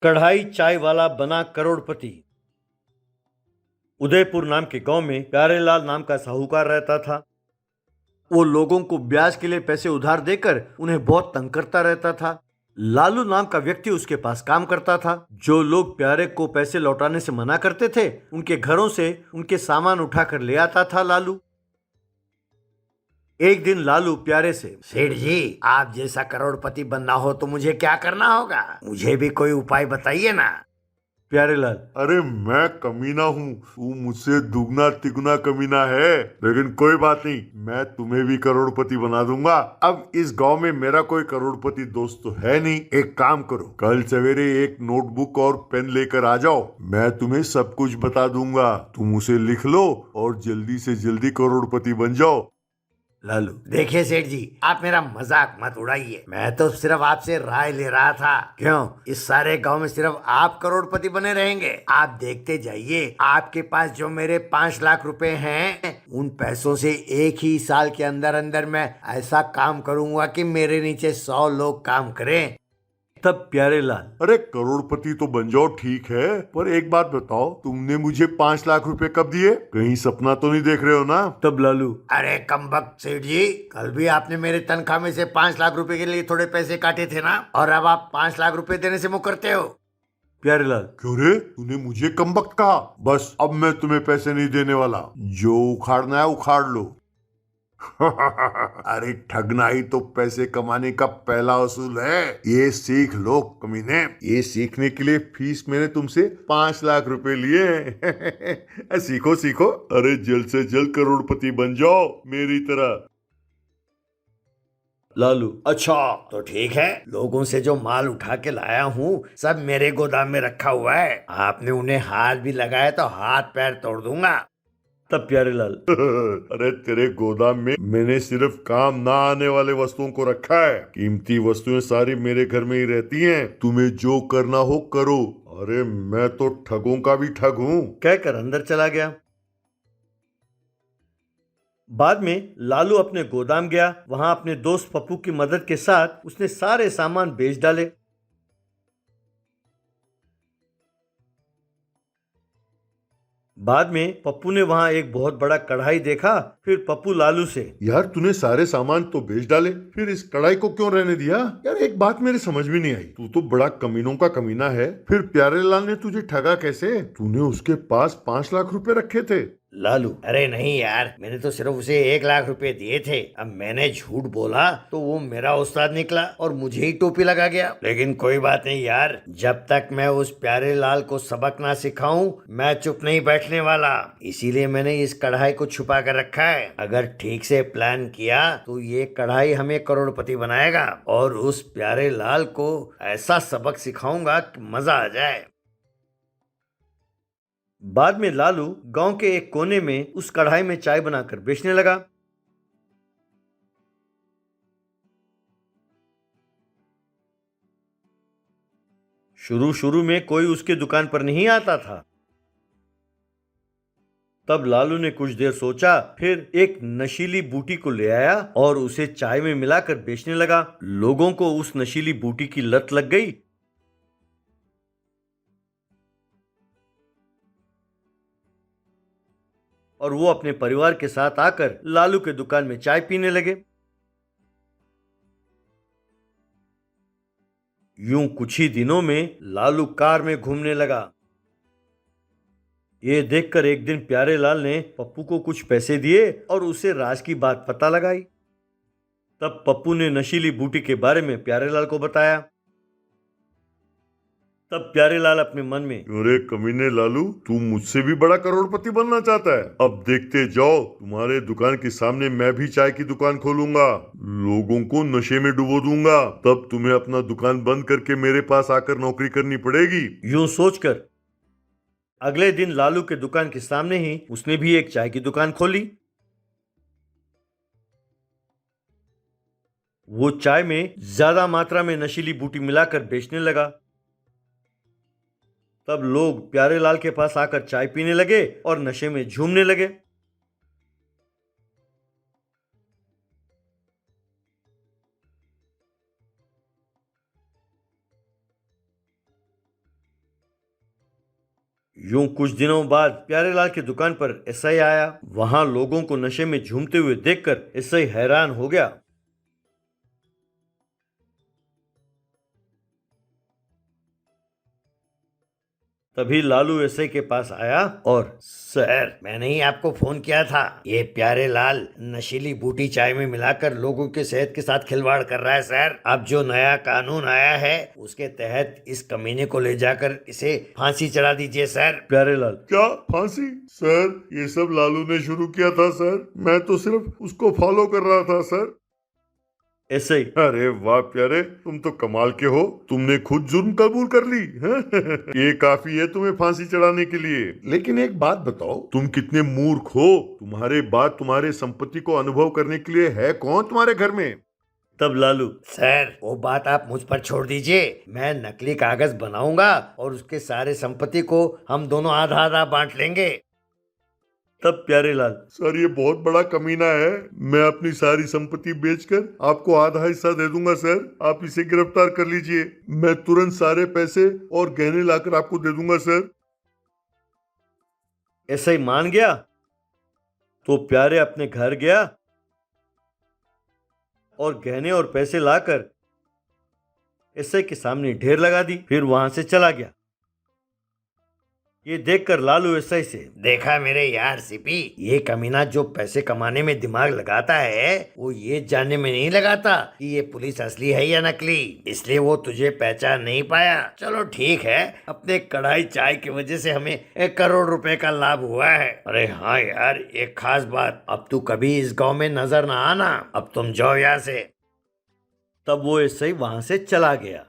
कढ़ाई चाय वाला बना करोड़पति। उदयपुर नाम के गांव में प्यारेलाल नाम का साहूकार रहता था। वो लोगों को ब्याज के लिए पैसे उधार देकर उन्हें बहुत तंग करता रहता था। लालू नाम का व्यक्ति उसके पास काम करता था। जो लोग प्यारे को पैसे लौटाने से मना करते थे, उनके घरों से उनके सामान उठाकर ले आता था लालू। एक दिन लालू प्यारे से, सेठ जी, आप जैसा करोड़पति बनना हो तो मुझे क्या करना होगा? मुझे भी कोई उपाय बताइए ना। प्यारेलाल, अरे मैं कमीना हूँ, तू मुझसे दुगना तिगुना कमीना है। लेकिन कोई बात नहीं, मैं तुम्हें भी करोड़पति बना दूंगा। अब इस गांव में मेरा कोई करोड़पति दोस्त तो है नहीं। एक काम करो, कल सवेरे एक नोटबुक और पेन लेकर आ जाओ। मैं तुम्हें सब कुछ बता दूंगा, तुम उसे लिख लो और जल्दी से जल्दी करोड़पति बन जाओ। लालू, देखिए सेठ जी, आप मेरा मजाक मत उड़ाइए। मैं तो सिर्फ आपसे राय ले रहा था। क्यों, इस सारे गांव में सिर्फ आप करोड़पति बने रहेंगे? आप देखते जाइए, आपके पास जो मेरे 5 लाख रुपए हैं, उन पैसों से एक ही साल के अंदर अंदर मैं ऐसा काम करूंगा कि मेरे नीचे 100 लोग काम करें। तब प्यारेलाल, अरे करोड़पति तो बन जाओ, ठीक है, पर एक बात बताओ, तुमने मुझे 5 लाख रुपए कब दिए? कहीं सपना तो नहीं देख रहे हो ना? तब लालू, अरे कमबख्त सेठ जी, कल भी आपने मेरे तनख्वाह में से 5 लाख रुपए के लिए थोड़े पैसे काटे थे ना, और अब आप 5 लाख रुपए देने से मुकरते हो। प्यारेलाल, क्यों रे, तूने मुझे कमबख्त कहा? बस अब मैं तुम्हें पैसे नहीं देने वाला। जो उखाड़ना है उखाड़ लो। अरे ठगना ही तो पैसे कमाने का पहला असूल है। ये सीख लो कमीने। ये सीखने के लिए फीस मैंने तुमसे 5 लाख रुपए लिए हैं। सीखो सीखो। अरे जल्द से जल्द करोड़पति बन जाओ मेरी तरह। लालू, अच्छा तो ठीक है, लोगों से जो माल उठा के लाया हूँ सब मेरे गोदाम में रखा हुआ है। आपने उन्हें हाथ भी लगाया तो हाथ पैर तोड़ दूंगा। तब प्यारेलाल, अरे तेरे गोदाम में मैंने सिर्फ काम ना आने वाले वस्तुओं को रखा है। कीमती वस्तुएं सारी मेरे घर में ही रहती हैं। तुम्हें जो करना हो करो। अरे मैं तो ठगों का भी ठग हूँ। कहकर अंदर चला गया। बाद में लालू अपने गोदाम गया। वहां अपने दोस्त पप्पू की मदद के साथ उसने सारे सामान बेच डाले। बाद में पप्पू ने वहां एक बहुत बड़ा कढ़ाई देखा। फिर पप्पू लालू से, यार तूने सारे सामान तो बेच डाले, फिर इस कढ़ाई को क्यों रहने दिया? यार एक बात मेरे समझ में नहीं आई, तू तो बड़ा कमीनों का कमीना है। फिर प्यारेलाल ने तुझे ठगा कैसे? तूने उसके पास 5 लाख रुपए रखे थे। लालू, अरे नहीं यार, मैंने तो सिर्फ उसे 1 लाख रुपए दिए थे। अब मैंने झूठ बोला तो वो मेरा उस्ताद निकला और मुझे ही टोपी लगा गया। लेकिन कोई बात नहीं यार, जब तक मैं उस प्यारे लाल को सबक ना सिखाऊं मैं चुप नहीं बैठने वाला। इसीलिए मैंने इस कढ़ाई को छुपा कर रखा है। अगर ठीक से प्लान किया तो ये कढ़ाई हमें करोड़पति बनाएगा, और उस प्यारे लाल को ऐसा सबक सिखाऊंगा कि मजा आ जाए। बाद में लालू गांव के एक कोने में उस कढ़ाई में चाय बनाकर बेचने लगा। शुरू शुरू में कोई उसके दुकान पर नहीं आता था। तब लालू ने कुछ देर सोचा, फिर एक नशीली बूटी को ले आया और उसे चाय में मिलाकर बेचने लगा। लोगों को उस नशीली बूटी की लत लग गई। और वो अपने परिवार के साथ आकर लालू के दुकान में चाय पीने लगे। यूं कुछ ही दिनों में लालू कार में घूमने लगा। ये देखकर एक दिन प्यारेलाल ने पप्पू को कुछ पैसे दिए और उसे राज की बात पता लगाई। तब पप्पू ने नशीली बूटी के बारे में प्यारेलाल को बताया। तब प्यारेलाल अपने मन में, अरे कमीने लालू, तू मुझसे भी बड़ा करोड़पति बनना चाहता है? अब देखते जाओ, तुम्हारे दुकान के सामने मैं भी चाय की दुकान खोलूंगा, लोगों को नशे में डुबो दूंगा। तब तुम्हें अपना दुकान बंद करके मेरे पास आकर नौकरी करनी पड़ेगी। यूं सोचकर अगले दिन लालू के दुकान के सामने ही उसने भी एक चाय की दुकान खोली। वो चाय में ज्यादा मात्रा में नशीली बूटी मिलाकर बेचने लगा। तब लोग प्यारेलाल के पास आकर चाय पीने लगे और नशे में झूमने लगे। यूं कुछ दिनों बाद प्यारेलाल की दुकान पर एसआई आया। वहां लोगों को नशे में झूमते हुए देखकर एसआई हैरान हो गया। तभी लालू एसआई के पास आया और सर, मैंने ही आपको फोन किया था। ये प्यारे लाल नशीली बूटी चाय में मिलाकर लोगों के सेहत के साथ खिलवाड़ कर रहा है सर। अब जो नया कानून आया है उसके तहत इस कमीने को ले जाकर इसे फांसी चढ़ा दीजिए सर। प्यारेलाल, क्या फांसी? सर, ये सब लालू ने शुरू किया था सर, मैं तो सिर्फ उसको फॉलो कर रहा था सर। एसआई, अरे वाह प्यारे, तुम तो कमाल के हो, तुमने खुद जुर्म कबूल कर ली हैं? ये काफी है तुम्हें फांसी चढ़ाने के लिए। लेकिन एक बात बताओ, तुम कितने मूर्ख हो? तुम्हारे बाद तुम्हारे संपत्ति को अनुभव करने के लिए है कौन तुम्हारे घर में? तब लालू, सर, वो बात आप मुझ पर छोड़ दीजिए। मैं नकली कागज बनाऊंगा और उसके सारे संपत्ति को हम दोनों आधा आधा बांट लेंगे। तब प्यारेलाल, सर, ये बहुत बड़ा कमीना है, मैं अपनी सारी संपत्ति बेचकर आपको आधा हिस्सा दे दूंगा सर। आप इसे गिरफ्तार कर लीजिए, मैं तुरंत सारे पैसे और गहने लाकर आपको दे दूंगा सर। एसआई मान गया तो प्यारे अपने घर गया और गहने और पैसे लाकर एसआई के सामने ढेर लगा दी, फिर वहां से चला गया। ये देखकर लालू एसआई से, देखा मेरे यार सीपी, ये कमीना जो पैसे कमाने में दिमाग लगाता है वो ये जानने में नहीं लगाता कि ये पुलिस असली है या नकली, इसलिए वो तुझे पहचान नहीं पाया। चलो ठीक है, अपने कढ़ाई चाय की वजह से हमें 1 करोड़ रुपए का लाभ हुआ है। अरे हाँ यार, एक खास बात, अब तू कभी इस गांव में नजर ना आना, अब तुम जाओ यहाँ से। तब वो एसआई वहां से चला गया।